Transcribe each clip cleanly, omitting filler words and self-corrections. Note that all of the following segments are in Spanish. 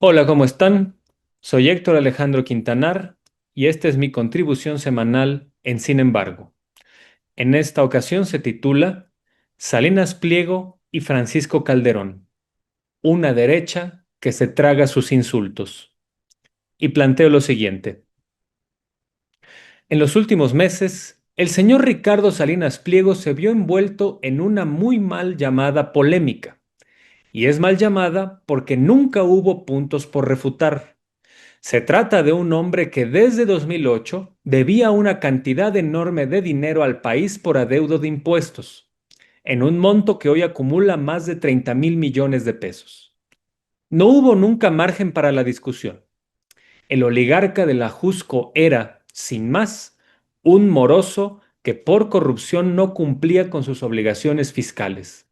Hola, ¿cómo están? Soy Héctor Alejandro Quintanar y esta es mi contribución semanal en Sin embargo. En esta ocasión se titula Salinas Pliego y Francisco Calderón, una derecha que se traga sus insultos. Y planteo lo siguiente. En los últimos meses, el señor Ricardo Salinas Pliego se vio envuelto en una muy mal llamada polémica. Y es mal llamada porque nunca hubo puntos por refutar. Se trata de un hombre que desde 2008 debía una cantidad enorme de dinero al país por adeudo de impuestos, en un monto que hoy acumula más de 30.000 millones de pesos. No hubo nunca margen para la discusión. El oligarca de la Jusco era, sin más, un moroso que por corrupción no cumplía con sus obligaciones fiscales.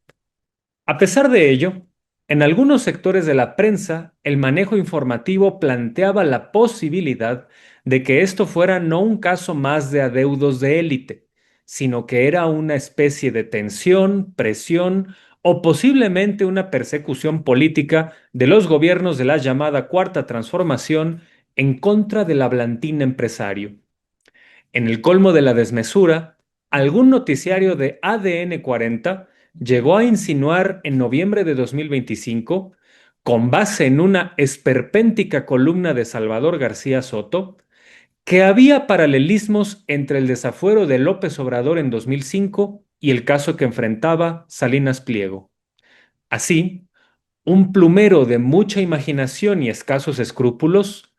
A pesar de ello, en algunos sectores de la prensa, el manejo informativo planteaba la posibilidad de que esto fuera no un caso más de adeudos de élite, sino que era una especie de tensión, presión o posiblemente una persecución política de los gobiernos de la llamada Cuarta Transformación en contra del hablantín empresario. En el colmo de la desmesura, algún noticiario de ADN 40 llegó a insinuar en noviembre de 2025, con base en una esperpéntica columna de Salvador García Soto, que había paralelismos entre el desafuero de López Obrador en 2005 y el caso que enfrentaba Salinas Pliego. Así, un plumero de mucha imaginación y escasos escrúpulos,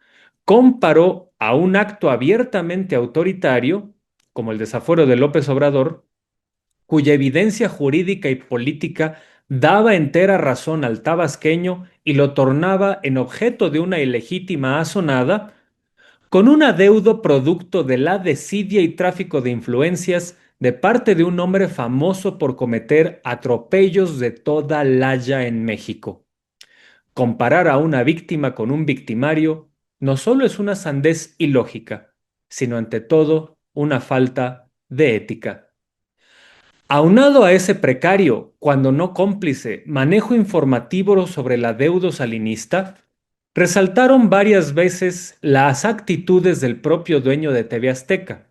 comparó a un acto abiertamente autoritario, como el desafuero de López Obrador, cuya evidencia jurídica y política daba entera razón al tabasqueño y lo tornaba en objeto de una ilegítima asonada, con un adeudo producto de la desidia y tráfico de influencias de parte de un hombre famoso por cometer atropellos de toda laya en México. Comparar a una víctima con un victimario no solo es una sandez ilógica, sino ante todo una falta de ética. Aunado a ese precario, cuando no cómplice, manejo informativo sobre el adeudo salinista, resaltaron varias veces las actitudes del propio dueño de TV Azteca,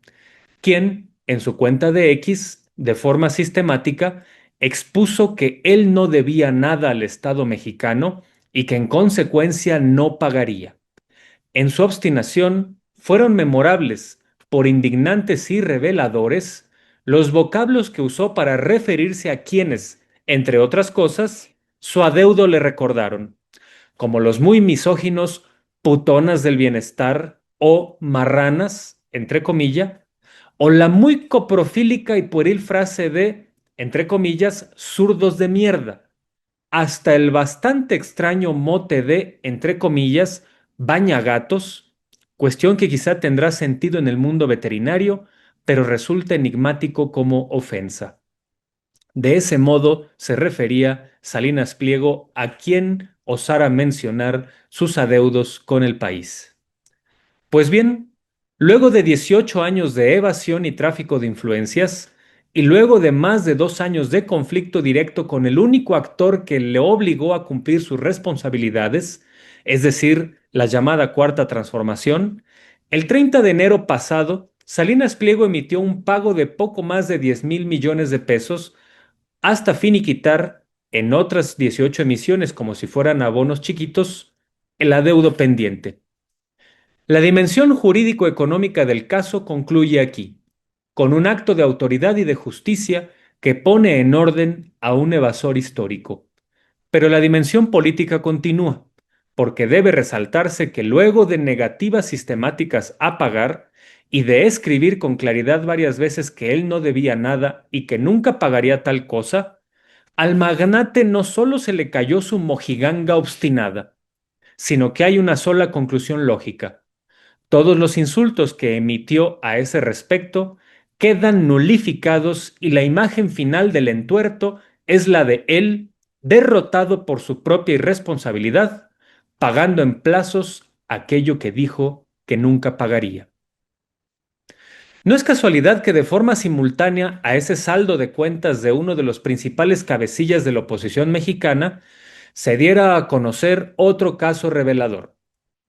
quien, en su cuenta de X, de forma sistemática, expuso que él no debía nada al Estado mexicano y que en consecuencia no pagaría. En su obstinación, fueron memorables, por indignantes y reveladores, los vocablos que usó para referirse a quienes, entre otras cosas, su adeudo le recordaron, como los muy misóginos putonas del bienestar o marranas, entre comillas, o la muy coprofílica y pueril frase de, entre comillas, zurdos de mierda, hasta el bastante extraño mote de, entre comillas, bañagatos, cuestión que quizá tendrá sentido en el mundo veterinario, pero resulta enigmático como ofensa. De ese modo se refería Salinas Pliego a quien osara mencionar sus adeudos con el país. Pues bien, luego de 18 años de evasión y tráfico de influencias, y luego de más de 2 años de conflicto directo con el único actor que le obligó a cumplir sus responsabilidades, es decir, la llamada Cuarta Transformación, el 30 de enero pasado, Salinas Pliego emitió un pago de poco más de 10.000 millones de pesos hasta finiquitar en otras 18 emisiones como si fueran abonos chiquitos el adeudo pendiente. La dimensión jurídico-económica del caso concluye aquí, con un acto de autoridad y de justicia que pone en orden a un evasor histórico. Pero la dimensión política continúa, porque debe resaltarse que luego de negativas sistemáticas a pagar y de escribir con claridad varias veces que él no debía nada y que nunca pagaría tal cosa, al magnate no solo se le cayó su mojiganga obstinada, sino que hay una sola conclusión lógica. Todos los insultos que emitió a ese respecto quedan nulificados y la imagen final del entuerto es la de él derrotado por su propia irresponsabilidad, pagando en plazos aquello que dijo que nunca pagaría. No es casualidad que de forma simultánea a ese saldo de cuentas de uno de los principales cabecillas de la oposición mexicana, se diera a conocer otro caso revelador.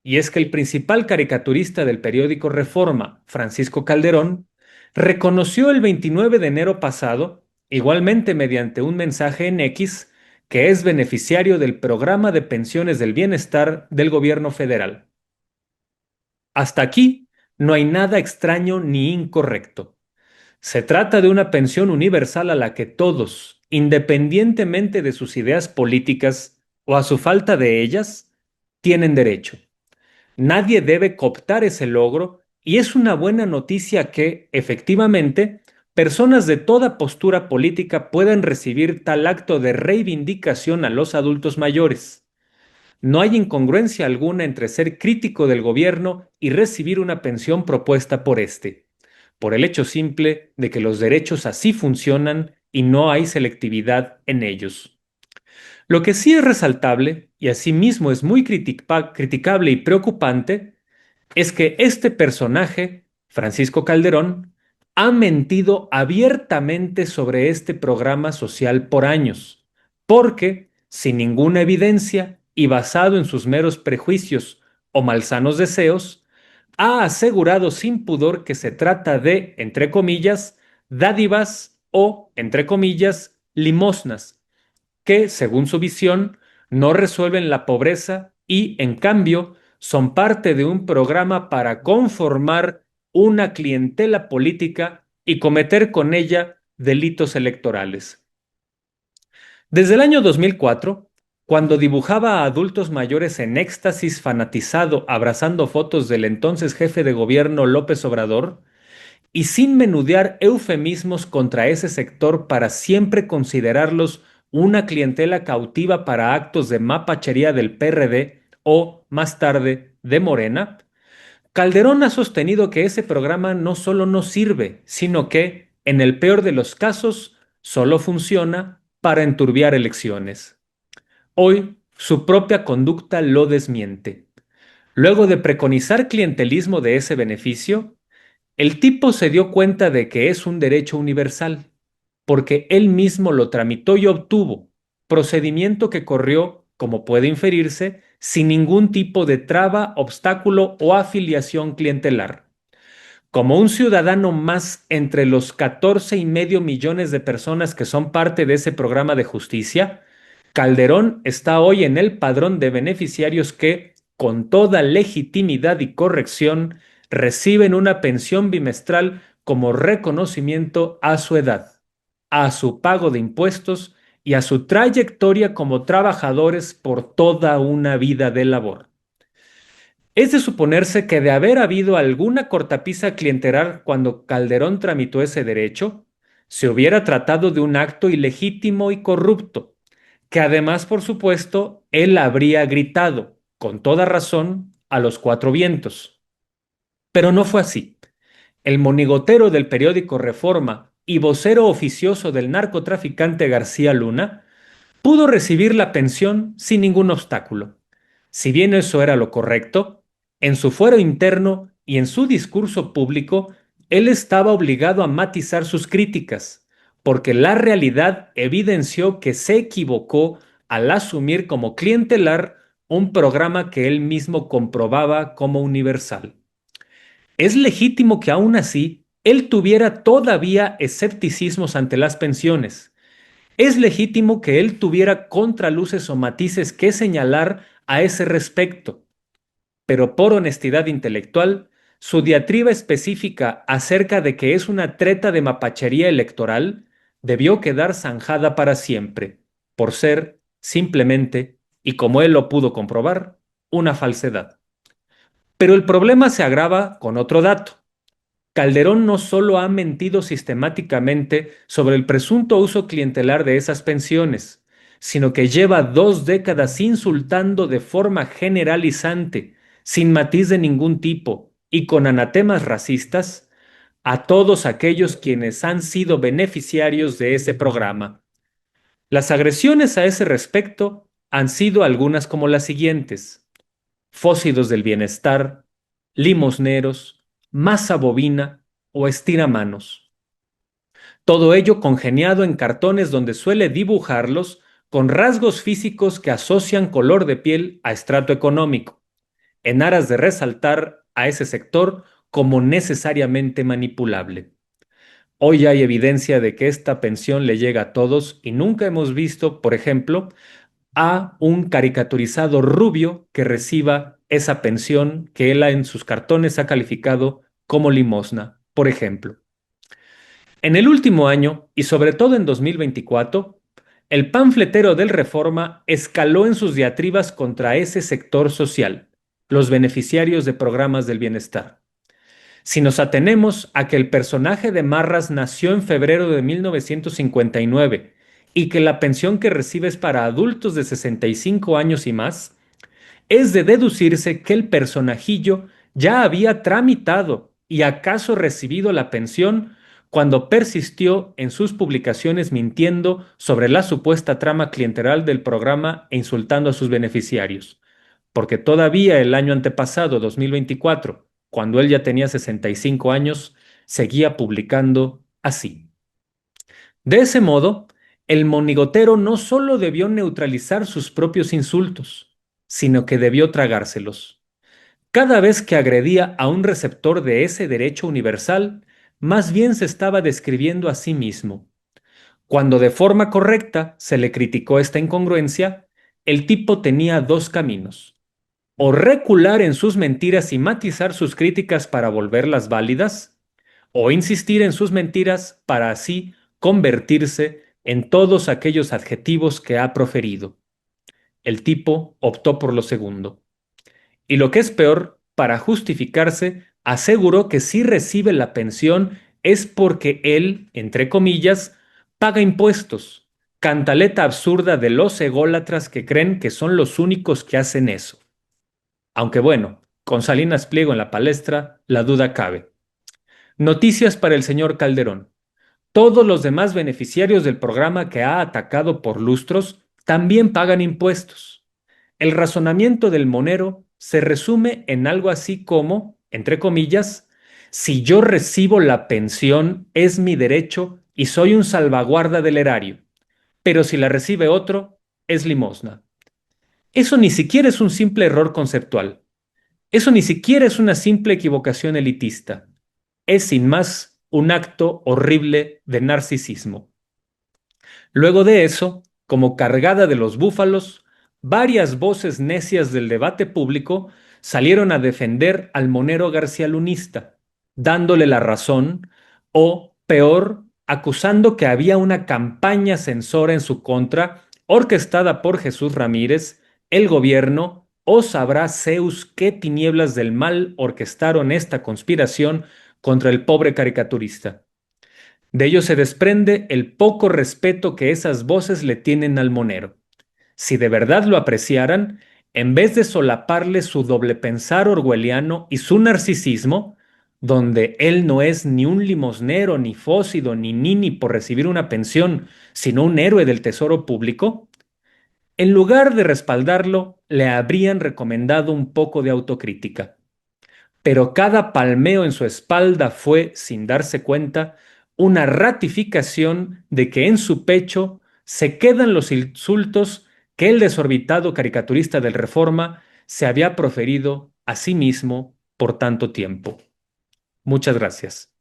Y es que el principal caricaturista del periódico Reforma, Francisco Calderón, reconoció el 29 de enero pasado, igualmente mediante un mensaje en X, que es beneficiario del programa de pensiones del bienestar del gobierno federal. Hasta aquí no hay nada extraño ni incorrecto. Se trata de una pensión universal a la que todos, independientemente de sus ideas políticas o a su falta de ellas, tienen derecho. Nadie debe cooptar ese logro y es una buena noticia que, efectivamente, personas de toda postura política puedan recibir tal acto de reivindicación a los adultos mayores. No hay incongruencia alguna entre ser crítico del gobierno y recibir una pensión propuesta por este, por el hecho simple de que los derechos así funcionan y no hay selectividad en ellos. Lo que sí es resaltable, y asimismo es muy criticable y preocupante, es que este personaje, Francisco Calderón, ha mentido abiertamente sobre este programa social por años, porque, sin ninguna evidencia y basado en sus meros prejuicios o malsanos deseos, ha asegurado sin pudor que se trata de, entre comillas, dádivas o, entre comillas, limosnas que, según su visión, no resuelven la pobreza y, en cambio, son parte de un programa para conformar una clientela política y cometer con ella delitos electorales. Desde el año 2004, cuando dibujaba a adultos mayores en éxtasis fanatizado abrazando fotos del entonces jefe de gobierno López Obrador, y sin menudear eufemismos contra ese sector para siempre considerarlos una clientela cautiva para actos de mapachería del PRD o, más tarde, de Morena, Calderón ha sostenido que ese programa no solo no sirve, sino que, en el peor de los casos, solo funciona para enturbiar elecciones. Hoy, su propia conducta lo desmiente. Luego de preconizar clientelismo de ese beneficio, el tipo se dio cuenta de que es un derecho universal, porque él mismo lo tramitó y obtuvo, procedimiento que corrió, como puede inferirse, sin ningún tipo de traba, obstáculo o afiliación clientelar. Como un ciudadano más entre los 14,5 millones de personas que son parte de ese programa de justicia, Calderón está hoy en el padrón de beneficiarios que, con toda legitimidad y corrección, reciben una pensión bimestral como reconocimiento a su edad, a su pago de impuestos y a su trayectoria como trabajadores por toda una vida de labor. Es de suponerse que de haber habido alguna cortapisa clientelar cuando Calderón tramitó ese derecho, se hubiera tratado de un acto ilegítimo y corrupto, que además, por supuesto, él habría gritado, con toda razón, a los cuatro vientos. Pero no fue así. El monigotero del periódico Reforma y vocero oficioso del narcotraficante García Luna pudo recibir la pensión sin ningún obstáculo. Si bien eso era lo correcto, en su fuero interno y en su discurso público, él estaba obligado a matizar sus críticas, porque la realidad evidenció que se equivocó al asumir como clientelar un programa que él mismo comprobaba como universal. Es legítimo que aún así él tuviera todavía escepticismos ante las pensiones. Es legítimo que él tuviera contraluces o matices que señalar a ese respecto, pero por honestidad intelectual, su diatriba específica acerca de que es una treta de mapachería electoral debió quedar zanjada para siempre, por ser, simplemente, y como él lo pudo comprobar, una falsedad. Pero el problema se agrava con otro dato. Calderón no solo ha mentido sistemáticamente sobre el presunto uso clientelar de esas pensiones, sino que lleva 2 décadas insultando de forma generalizante, sin matiz de ningún tipo y con anatemas racistas, a todos aquellos quienes han sido beneficiarios de ese programa. Las agresiones a ese respecto han sido algunas como las siguientes: Fósidos del Bienestar, limosneros, masa bovina o estiramanos. Todo ello congeniado en cartones donde suele dibujarlos con rasgos físicos que asocian color de piel a estrato económico, en aras de resaltar a ese sector como necesariamente manipulable. Hoy hay evidencia de que esta pensión le llega a todos y nunca hemos visto, por ejemplo, a un caricaturizado rubio que reciba esa pensión que él en sus cartones ha calificado como limosna, por ejemplo. En el último año, y sobre todo en 2024, el panfletero del Reforma escaló en sus diatribas contra ese sector social, los beneficiarios de programas del bienestar. Si nos atenemos a que el personaje de Marras nació en febrero de 1959 y que la pensión que recibe es para adultos de 65 años y más, es de deducirse que el personajillo ya había tramitado y acaso recibido la pensión cuando persistió en sus publicaciones mintiendo sobre la supuesta trama clientelar del programa e insultando a sus beneficiarios. Porque todavía el año antepasado, 2024, cuando él ya tenía 65 años, seguía publicando así. De ese modo, el monigotero no solo debió neutralizar sus propios insultos, sino que debió tragárselos. Cada vez que agredía a un receptor de ese derecho universal, más bien se estaba describiendo a sí mismo. Cuando de forma correcta se le criticó esta incongruencia, el tipo tenía dos caminos: o recular en sus mentiras y matizar sus críticas para volverlas válidas, o insistir en sus mentiras para así convertirse en todos aquellos adjetivos que ha proferido. El tipo optó por lo segundo. Y lo que es peor, para justificarse, aseguró que si recibe la pensión es porque él, entre comillas, paga impuestos. Cantaleta absurda de los ególatras que creen que son los únicos que hacen eso. Aunque bueno, con Salinas Pliego en la palestra, la duda cabe. Noticias para el señor Calderón. Todos los demás beneficiarios del programa que ha atacado por lustros también pagan impuestos. El razonamiento del monero se resume en algo así como, entre comillas, si yo recibo la pensión es mi derecho y soy un salvaguarda del erario, pero si la recibe otro, es limosna. Eso ni siquiera es un simple error conceptual. Eso ni siquiera es una simple equivocación elitista. Es sin más un acto horrible de narcisismo. Luego de eso, como cargada de los búfalos, varias voces necias del debate público salieron a defender al monero garcialunista, dándole la razón, o, peor, acusando que había una campaña censora en su contra, orquestada por Jesús Ramírez, el gobierno, o sabrá Zeus qué tinieblas del mal orquestaron esta conspiración contra el pobre caricaturista. De ello se desprende el poco respeto que esas voces le tienen al monero. Si de verdad lo apreciaran, en vez de solaparle su doble pensar orwelliano y su narcisismo, donde él no es ni un limosnero, ni fósido, ni nini por recibir una pensión, sino un héroe del tesoro público, en lugar de respaldarlo, le habrían recomendado un poco de autocrítica. Pero cada palmeo en su espalda fue, sin darse cuenta, una ratificación de que en su pecho se quedan los insultos que el desorbitado caricaturista del Reforma se había proferido a sí mismo por tanto tiempo. Muchas gracias.